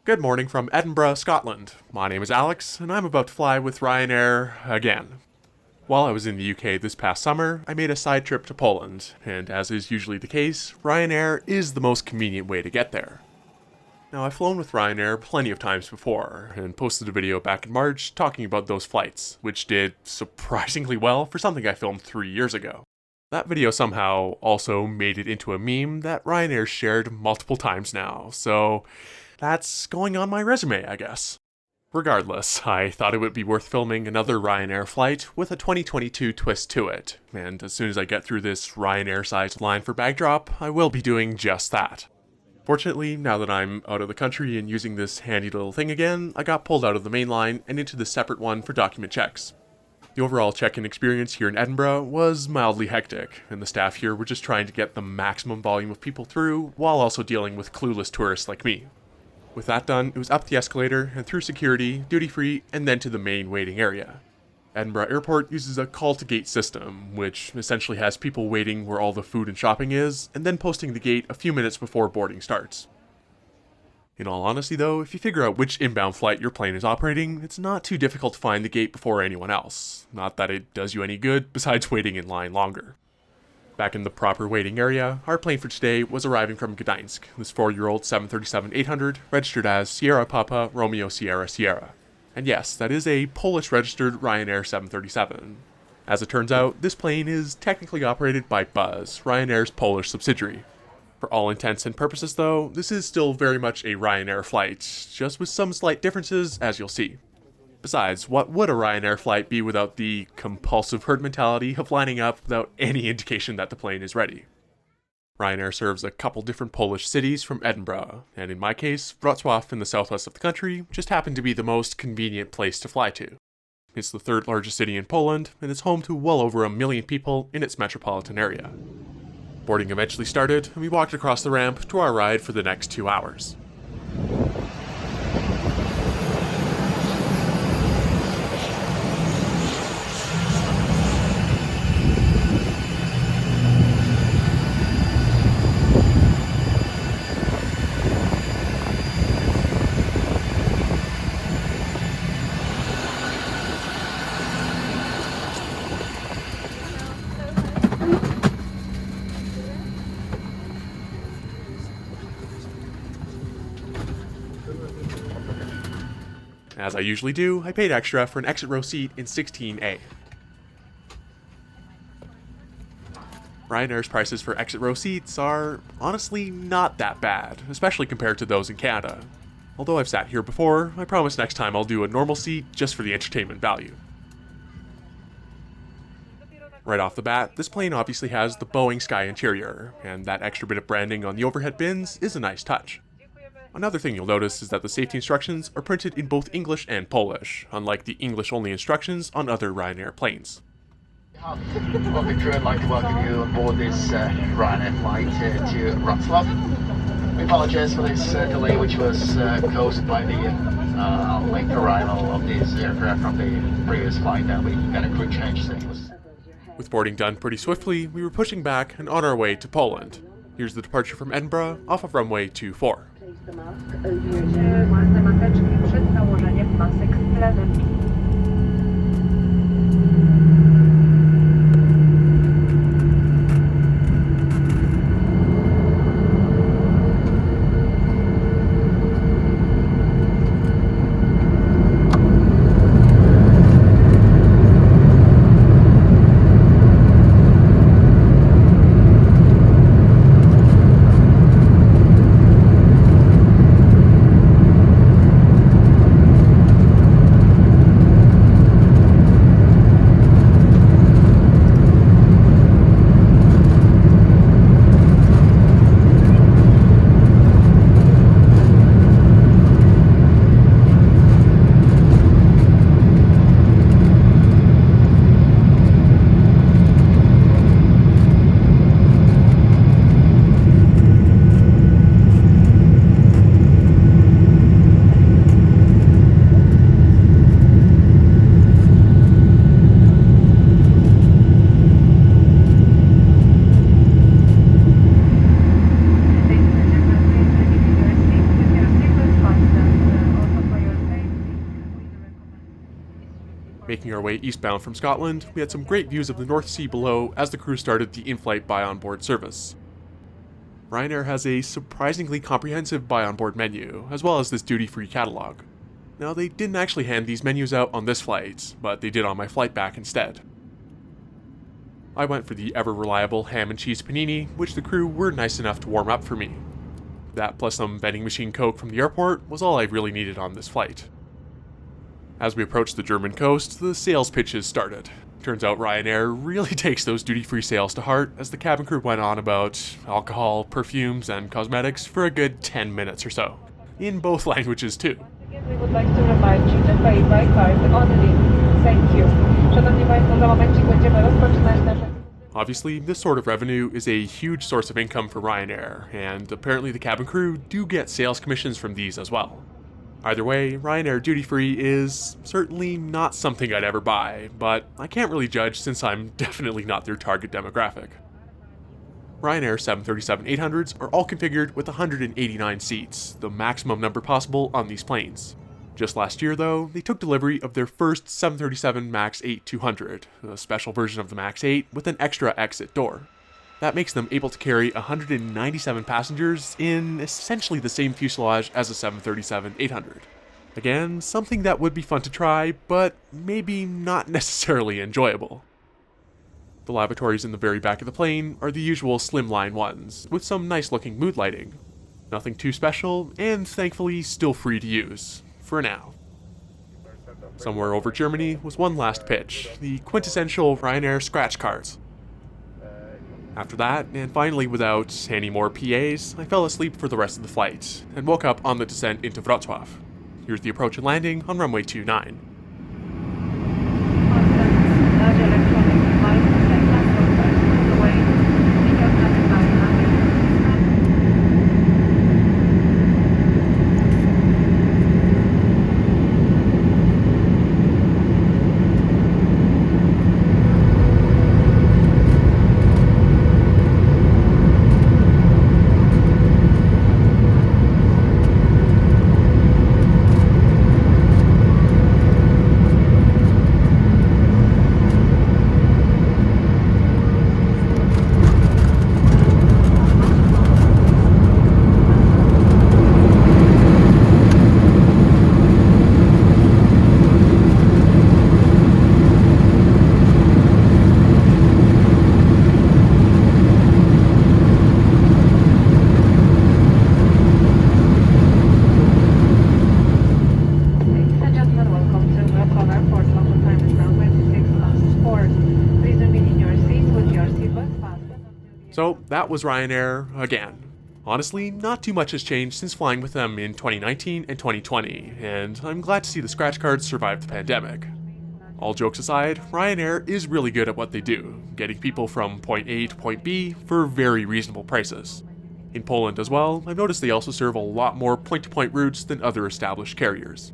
Good morning from Edinburgh, Scotland. My name is Alex, and I'm about to fly with Ryanair again. While I was in the UK this past summer, I made a side trip to Poland, and as is usually the case, Ryanair is the most convenient way to get there. Now, I've flown with Ryanair plenty of times before, and posted a video back in March talking about those flights, which did surprisingly well for something I filmed 3 years ago. That video somehow also made it into a meme that Ryanair shared multiple times now, so that's going on my resume, I guess. Regardless, I thought it would be worth filming another Ryanair flight with a 2022 twist to it, and as soon as I get through this Ryanair-sized line for bag drop, I will be doing just that. Fortunately, now that I'm out of the country and using this handy little thing again, I got pulled out of the main line and into the separate one for document checks. The overall check-in experience here in Edinburgh was mildly hectic, and the staff here were just trying to get the maximum volume of people through while also dealing with clueless tourists like me. With that done, it was up the escalator and through security, duty-free, and then to the main waiting area. Edinburgh Airport uses a call-to-gate system, which essentially has people waiting where all the food and shopping is, and then posting the gate a few minutes before boarding starts. In all honesty though, if you figure out which inbound flight your plane is operating, it's not too difficult to find the gate before anyone else. Not that it does you any good, besides waiting in line longer. Back in the proper waiting area, our plane for today was arriving from Gdańsk, this 4-year-old 737-800, registered as Sierra Papa Romeo Sierra Sierra. And yes, that is a Polish-registered Ryanair 737. As it turns out, this plane is technically operated by Buzz, Ryanair's Polish subsidiary. For all intents and purposes though, this is still very much a Ryanair flight, just with some slight differences, as you'll see. Besides, what would a Ryanair flight be without the compulsive herd mentality of lining up without any indication that the plane is ready? Ryanair serves a couple different Polish cities from Edinburgh, and in my case, Wrocław in the southwest of the country just happened to be the most convenient place to fly to. It's the third largest city in Poland, and it's home to well over 1 million people in its metropolitan area. Boarding eventually started, and we walked across the ramp to our ride for the next 2 hours. As I usually do, I paid extra for an exit row seat in 16A. Ryanair's prices for exit row seats are honestly not that bad, especially compared to those in Canada. Although I've sat here before, I promise next time I'll do a normal seat just for the entertainment value. Right off the bat, this plane obviously has the Boeing Sky interior, and that extra bit of branding on the overhead bins is a nice touch. Another thing you'll notice is that the safety instructions are printed in both English and Polish, unlike the English-only instructions on other Ryanair planes. Well, the crew would like to welcome you aboard this Ryanair flight to Wrocław. We apologize for this delay, which was caused by the late arrival of this aircraft from the previous flight that we got a crew change. With boarding done pretty swiftly, we were pushing back and on our way to Poland. Here's the departure from Edinburgh off of runway 24. Własne maseczki przed założeniem masek tlenem. Making our way eastbound from Scotland, we had some great views of the North Sea below as the crew started the in-flight buy-on-board service. Ryanair has a surprisingly comprehensive buy-on-board menu, as well as this duty-free catalog. Now, they didn't actually hand these menus out on this flight, but they did on my flight back instead. I went for the ever-reliable ham and cheese panini, which the crew were nice enough to warm up for me. That plus some vending machine Coke from the airport was all I really needed on this flight. As we approached the German coast, the sales pitches started. Turns out Ryanair really takes those duty-free sales to heart, as the cabin crew went on about alcohol, perfumes, and cosmetics for a good 10 minutes or so. In both languages too. Again, we would like to remind you to pay by card only. Thank you. Szanowni Państwo, za momencik będziemy rozpoczynać nasze... Obviously, this sort of revenue is a huge source of income for Ryanair, and apparently the cabin crew do get sales commissions from these as well. Either way, Ryanair duty-free is certainly not something I'd ever buy, but I can't really judge since I'm definitely not their target demographic. Ryanair 737-800s are all configured with 189 seats, the maximum number possible on these planes. Just last year, though, they took delivery of their first 737 MAX 8-200, a special version of the MAX 8 with an extra exit door. That makes them able to carry 197 passengers in essentially the same fuselage as a 737-800. Again, something that would be fun to try, but maybe not necessarily enjoyable. The lavatories in the very back of the plane are the usual slimline ones, with some nice looking mood lighting. Nothing too special, and thankfully still free to use, for now. Somewhere over Germany was one last pitch, the quintessential Ryanair scratch cards. After that, and finally without any more PAs, I fell asleep for the rest of the flight, and woke up on the descent into Wrocław. Here's the approach and landing on runway 29. So that was Ryanair again. Honestly, not too much has changed since flying with them in 2019 and 2020, and I'm glad to see the scratch cards survive the pandemic. All jokes aside, Ryanair is really good at what they do, getting people from point A to point B for very reasonable prices. In Poland as well, I've noticed they also serve a lot more point-to-point routes than other established carriers.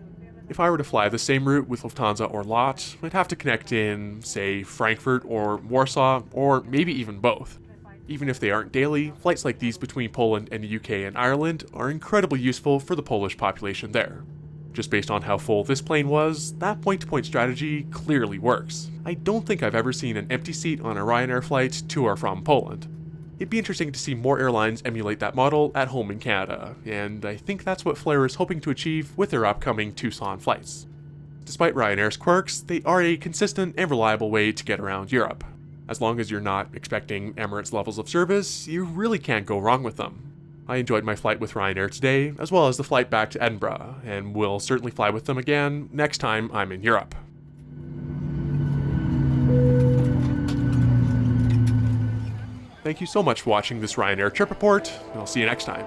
If I were to fly the same route with Lufthansa or LOT, I'd have to connect in, say, Frankfurt or Warsaw, or maybe even both. Even if they aren't daily, flights like these between Poland and the UK and Ireland are incredibly useful for the Polish population there. Just based on how full this plane was, that point-to-point strategy clearly works. I don't think I've ever seen an empty seat on a Ryanair flight to or from Poland. It'd be interesting to see more airlines emulate that model at home in Canada, and I think that's what Flair is hoping to achieve with their upcoming Tucson flights. Despite Ryanair's quirks, they are a consistent and reliable way to get around Europe. As long as you're not expecting Emirates levels of service, you really can't go wrong with them. I enjoyed my flight with Ryanair today, as well as the flight back to Edinburgh, and will certainly fly with them again next time I'm in Europe. Thank you so much for watching this Ryanair trip report, and I'll see you next time.